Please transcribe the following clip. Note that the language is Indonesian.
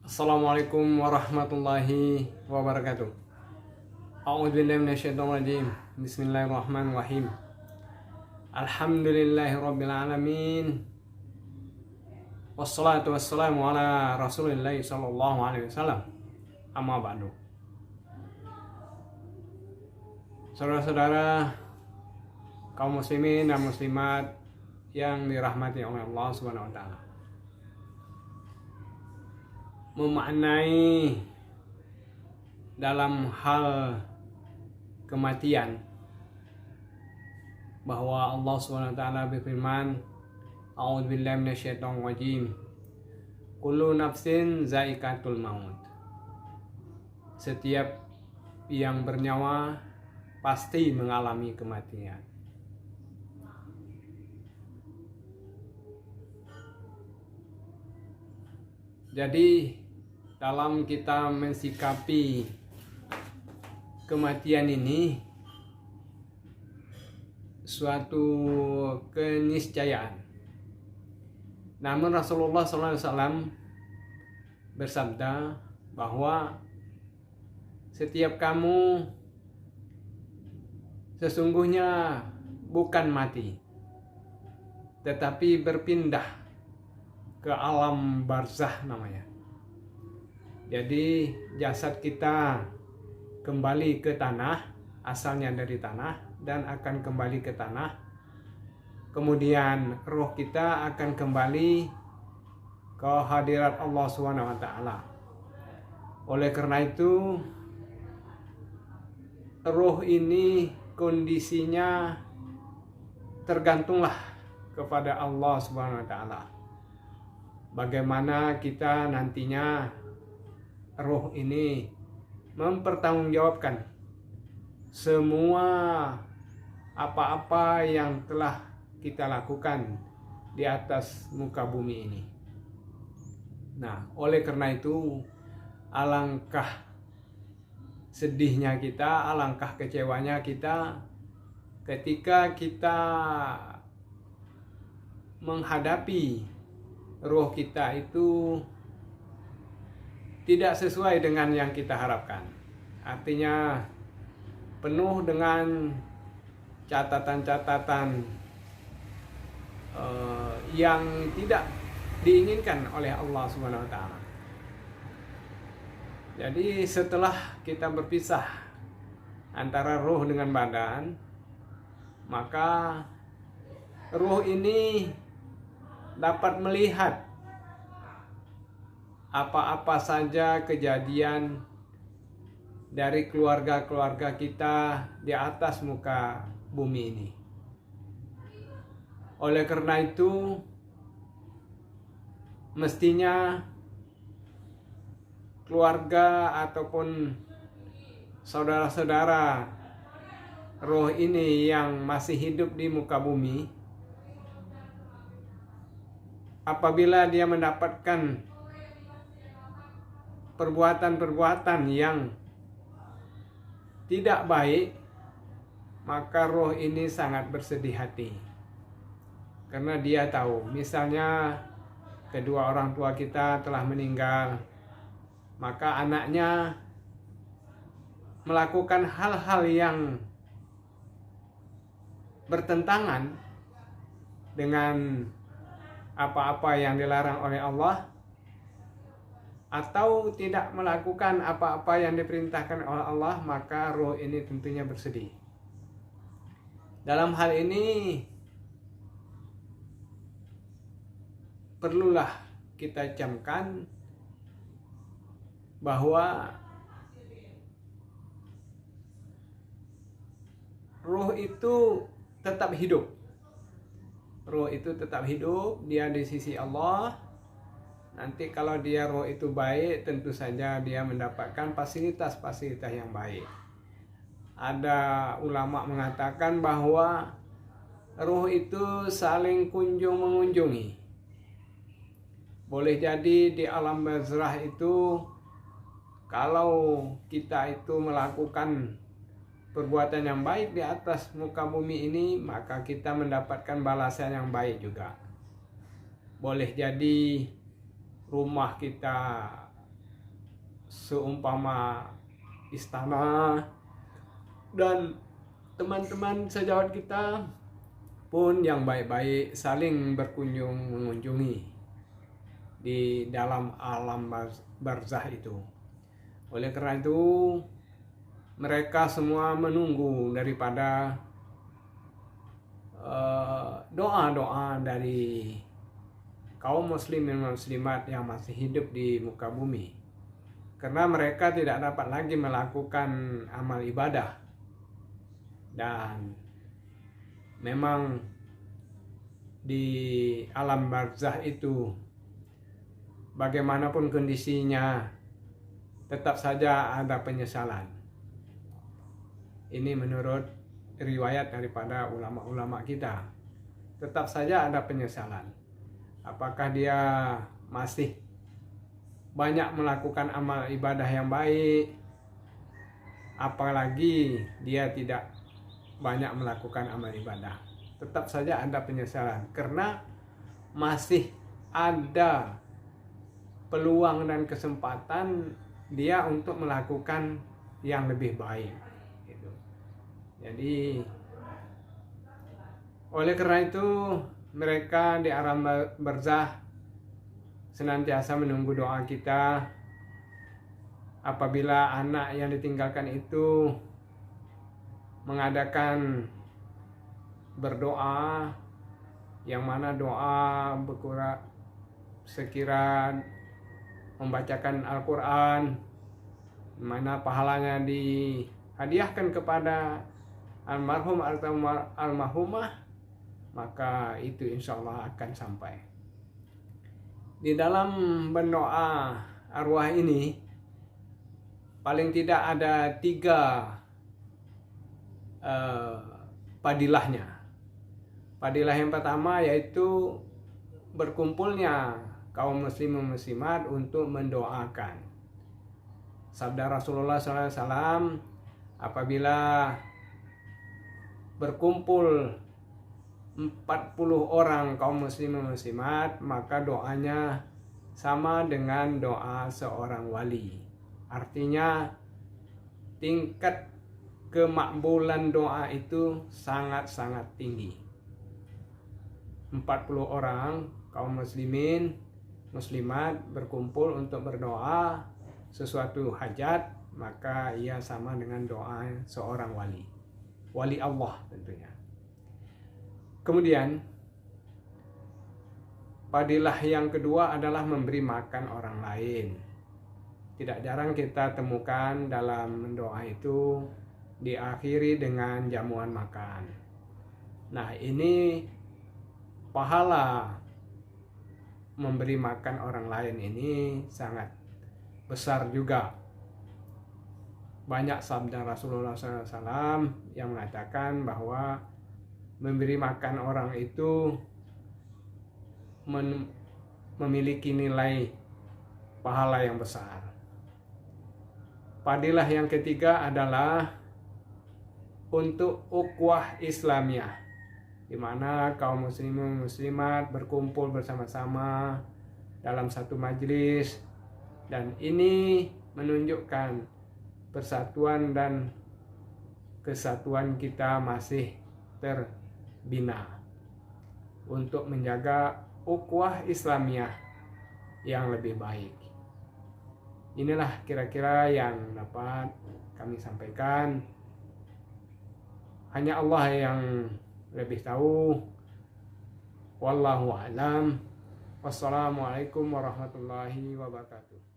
Assalamualaikum warahmatullahi wabarakatuh. A'udzubillahi minasyaitonir rajim. Bismillahirrahmanirrahim. Alhamdulillahirabbil alamin. Wassalatu wassalamu ala Rasulillah sallallahu alaihi wasallam. Amma ba'du. Saudara-saudara kaum muslimin dan muslimat yang dirahmati oleh Allah Subhanahu wa taala. Memaknai dalam hal kematian bahwa Allah Subhanahu wa taala berfirman, A'udzubillahi minasyaitonirrajim. Kullu nafsin za'iqatul maut. Setiap yang bernyawa pasti mengalami kematian. Jadi dalam kita mensikapi kematian ini suatu keniscayaan. Namun Rasulullah SAW bersabda bahwa setiap kamu sesungguhnya bukan mati, tetapi berpindah ke alam barzah namanya. Jadi jasad kita kembali ke tanah, asalnya dari tanah dan akan kembali ke tanah. Kemudian roh kita akan kembali ke hadirat Allah Subhanahu wa taala. Oleh karena itu roh ini kondisinya tergantunglah kepada Allah Subhanahu wa taala. Bagaimana kita nantinya roh ini mempertanggungjawabkan semua apa-apa yang telah kita lakukan di atas muka bumi ini. Nah, oleh karena itu alangkah sedihnya kita, alangkah kecewanya kita ketika kita menghadapi roh kita itu tidak sesuai dengan yang kita harapkan. Artinya penuh dengan catatan-catatan yang tidak diinginkan oleh Allah Subhanahu wa taala. Jadi setelah kita berpisah antara roh dengan badan, maka roh ini dapat melihat apa-apa saja kejadian dari keluarga-keluarga kita di atas muka bumi ini. Oleh karena itu, mestinya keluarga ataupun saudara-saudara roh ini yang masih hidup di muka bumi, apabila dia mendapatkan perbuatan-perbuatan yang tidak baik, maka roh ini sangat bersedih hati. Karena dia tahu, misalnya kedua orang tua kita telah meninggal, maka anaknya melakukan hal-hal yang bertentangan dengan apa-apa yang dilarang oleh Allah, atau tidak melakukan apa-apa yang diperintahkan oleh Allah, maka roh ini tentunya bersedih. Dalam hal ini perlulah kita camkan bahwa roh itu tetap hidup. Roh itu tetap hidup, dia di sisi Allah. Nanti kalau dia roh itu baik, tentu saja dia mendapatkan fasilitas-fasilitas yang baik. Ada ulama mengatakan bahwa roh itu saling kunjung mengunjungi. Boleh jadi di alam barzah itu, kalau kita itu melakukan perbuatan yang baik di atas muka bumi ini, maka kita mendapatkan balasan yang baik juga. Boleh jadi rumah kita seumpama istana, dan teman-teman sejawat kita pun yang baik-baik saling berkunjung mengunjungi di dalam alam barzah itu. Oleh karena itu mereka semua menunggu daripada doa-doa dari kaum muslimin dan muslimat yang masih hidup di muka bumi, karena mereka tidak dapat lagi melakukan amal ibadah. Dan memang di alam barzah itu bagaimanapun kondisinya tetap saja ada penyesalan. Ini menurut riwayat daripada ulama-ulama kita. Tetap saja ada penyesalan. Apakah dia masih banyak melakukan amal ibadah yang baik, apalagi dia tidak banyak melakukan amal ibadah, tetap saja ada penyesalan, karena masih ada peluang dan kesempatan dia untuk melakukan yang lebih baik gitu. Jadi oleh karena itu mereka di alam barzah senantiasa menunggu doa kita. Apabila anak yang ditinggalkan itu mengadakan berdoa, yang mana doa berkurang sekira membacakan Al-Quran, mana pahalanya dihadiahkan kepada almarhum atau almarhumah, maka itu insya Allah akan sampai. Di dalam berdoa arwah ini paling tidak ada 3 padilahnya. Padilah yang pertama yaitu berkumpulnya kaum muslimin muslimat untuk mendoakan. Sabda Rasulullah SAW, apabila berkumpul 40 orang kaum muslimin muslimat, maka doanya sama dengan doa seorang wali. Artinya tingkat kemakbulan doa itu sangat-sangat tinggi. 40 orang kaum muslimin muslimat berkumpul untuk berdoa sesuatu hajat, maka ia sama dengan doa seorang wali. Wali Allah tentunya. Kemudian padilah yang kedua adalah memberi makan orang lain. Tidak jarang kita temukan dalam doa itu diakhiri dengan jamuan makan. Nah, ini pahala memberi makan orang lain ini sangat besar juga. Banyak sabda Rasulullah SAW yang mengatakan bahwa memberi makan orang itu memiliki nilai pahala yang besar. Padilah yang ketiga adalah untuk ukhuwah Islamiyah, di mana kaum muslimin muslimat berkumpul bersama-sama dalam satu majelis, dan ini menunjukkan persatuan dan kesatuan kita masih terbina untuk menjaga ukhuwah Islamiyah yang lebih baik. Inilah kira-kira yang dapat kami sampaikan. Hanya Allah yang lebih tahu. Wallahu a'lam. Wassalamualaikum warahmatullahi wabarakatuh.